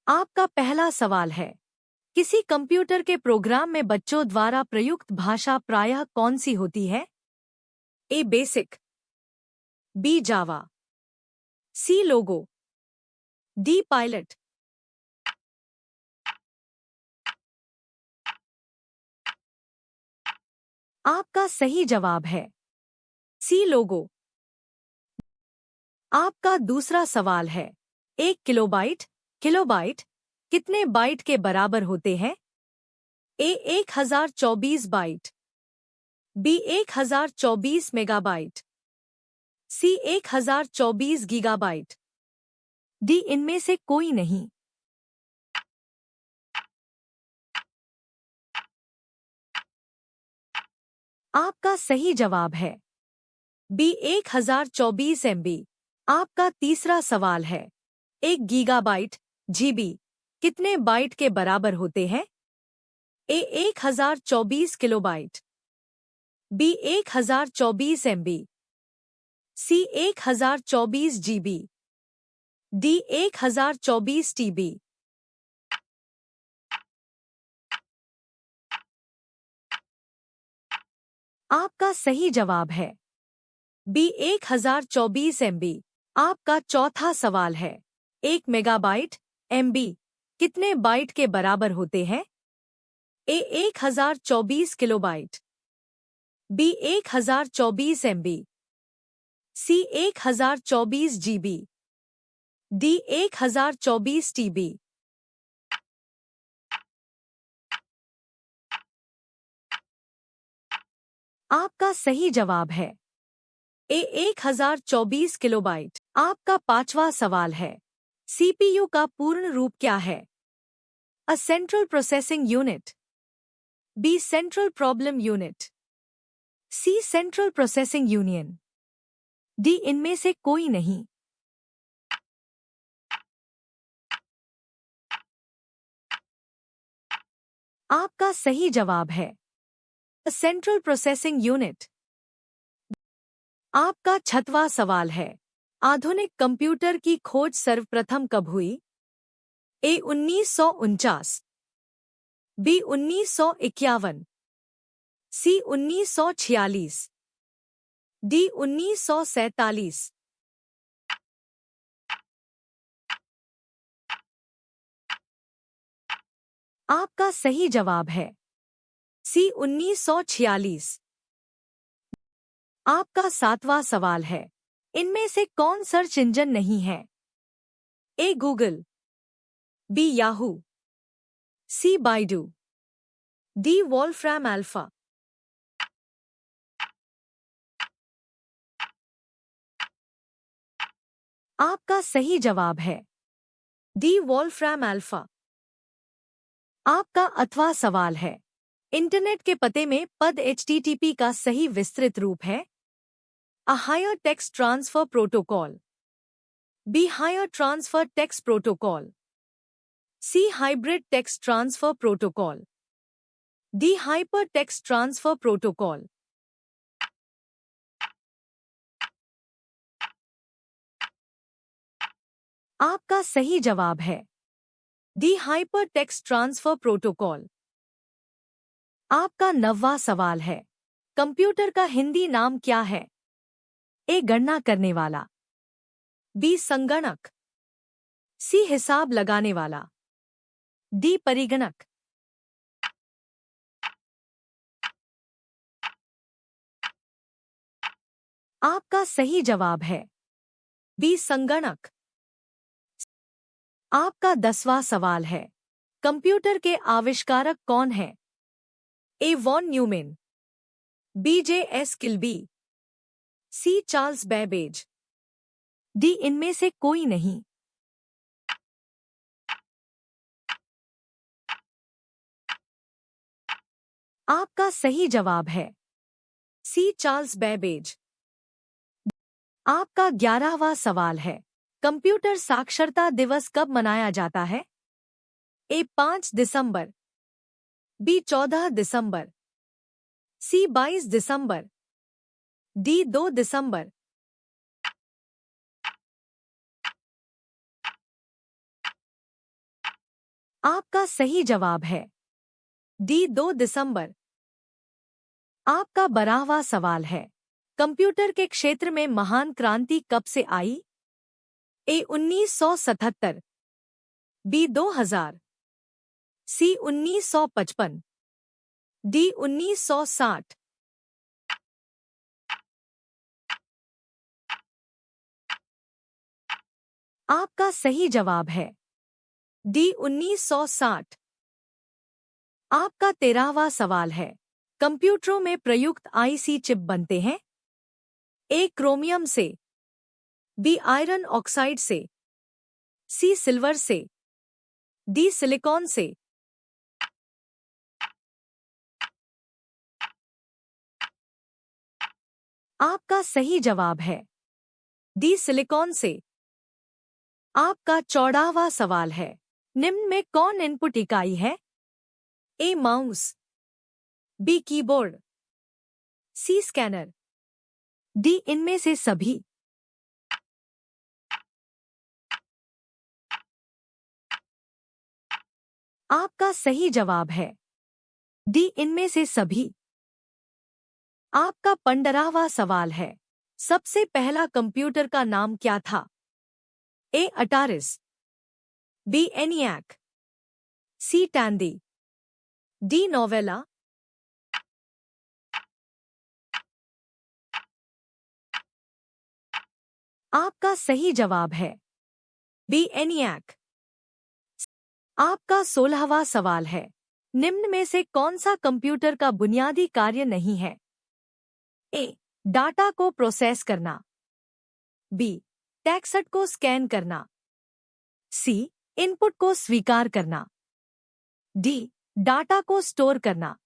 आपका पहला सवाल है, किसी कंप्यूटर के प्रोग्राम में बच्चों द्वारा प्रयुक्त भाषा प्रायः कौन सी होती है? ए बेसिक, बी जावा, सी लोगो, डी पायलट। आपका सही जवाब है सी लोगो। आपका दूसरा सवाल है, 1 किलोबाइट कितने बाइट के बराबर होते हैं? ए 1024 बाइट, बी 1024 मेगाबाइट, सी 1024 गीगाबाइट, डी इनमें से कोई नहीं। आपका सही जवाब है बी 1024 MB। आपका तीसरा सवाल है, 1 GB कितने बाइट के बराबर होते हैं? ए 1024 किलोबाइट, बी 1024 MB, सी 1024 GB, डी 1024 TB। आपका सही जवाब है बी 1024 MB। आपका चौथा सवाल है, 1 MB कितने बाइट के बराबर होते हैं? ए 1024 किलोबाइट, बी 1024 MB, सी 1024 GB, डी 1024 TB। आपका सही जवाब है ए 1024 किलोबाइट। आपका पांचवा सवाल है, सीपीयू का पूर्ण रूप क्या है? A central processing unit, B central problem unit, C central processing union, D इनमें से कोई नहीं। आपका सही जवाब है अ सेंट्रल प्रोसेसिंग यूनिट। आपका छठवां सवाल है, आधुनिक कंप्यूटर की खोज सर्वप्रथम कब हुई? ए 1949, बी 1951, सी 1946, डी 1947। आपका सही जवाब है सी 1946। आपका सातवां सवाल है, इनमें से कौन सर्च इंजन नहीं है? ए गूगल, बी याहू, सी बाइडू, डी वॉल्फ्रैम अल्फा। आपका सही जवाब है डी वॉल्फ्रैम अल्फा। आपका 8वां सवाल है, इंटरनेट के पते में पद HTTP का सही विस्तृत रूप है? A higher text transfer protocol, B higher transfer text protocol, C hybrid text transfer protocol, D hyper text transfer protocol. आपका सही जवाब है D hyper text transfer protocol. आपका 9वां सवाल है, कंप्यूटर का हिंदी नाम क्या है? ए गणना करने वाला, बी संगणक, सी हिसाब लगाने वाला, डी परिगणक। आपका सही जवाब है बी संगणक। आपका 10वां सवाल है, कंप्यूटर के आविष्कारक कौन है? A von Neumann, B J.S. Kilby, C Charles Babbage, D इनमें से कोई नहीं। आपका सही जवाब है सी चार्ल्स बेबेज। आपका 11वां सवाल है, कंप्यूटर साक्षरता दिवस कब मनाया जाता है? ए 5 दिसंबर, बी 14 दिसंबर, सी 22 दिसंबर, डी 2 दिसंबर। आपका सही जवाब है डी 2 दिसंबर। आपका 12वां सवाल है, कंप्यूटर के क्षेत्र में महान क्रांति कब से आई? ए 1977, बी 2000, सी 1955, डी 1960। आपका सही जवाब है डी 1960। आपका 13वां सवाल है, कंप्यूटरों में प्रयुक्त आईसी चिप बनते हैं? ए क्रोमियम से, बी आयरन ऑक्साइड से, सी सिल्वर से, डी सिलिकॉन से। आपका सही जवाब है डी सिलिकॉन से। आपका 14वां सवाल है, निम्न में कौन इनपुट इकाई है? A mouse, B keyboard, C scanner, D इनमें से सभी। आपका सही जवाब है डी इनमें से सभी। आपका 15वां सवाल है, सबसे पहला कंप्यूटर का नाम क्या था? ए अटारिस, बी एनियाक, सी टैंडी, डी नोवेला। आपका सही जवाब है बी एनियाक। आपका 16वां सवाल है, निम्न में से कौन सा कंप्यूटर का बुनियादी कार्य नहीं है? ए डाटा को प्रोसेस करना, बी टेक्स्ट को स्कैन करना, सी इनपुट को स्वीकार करना, डी डाटा को स्टोर करना।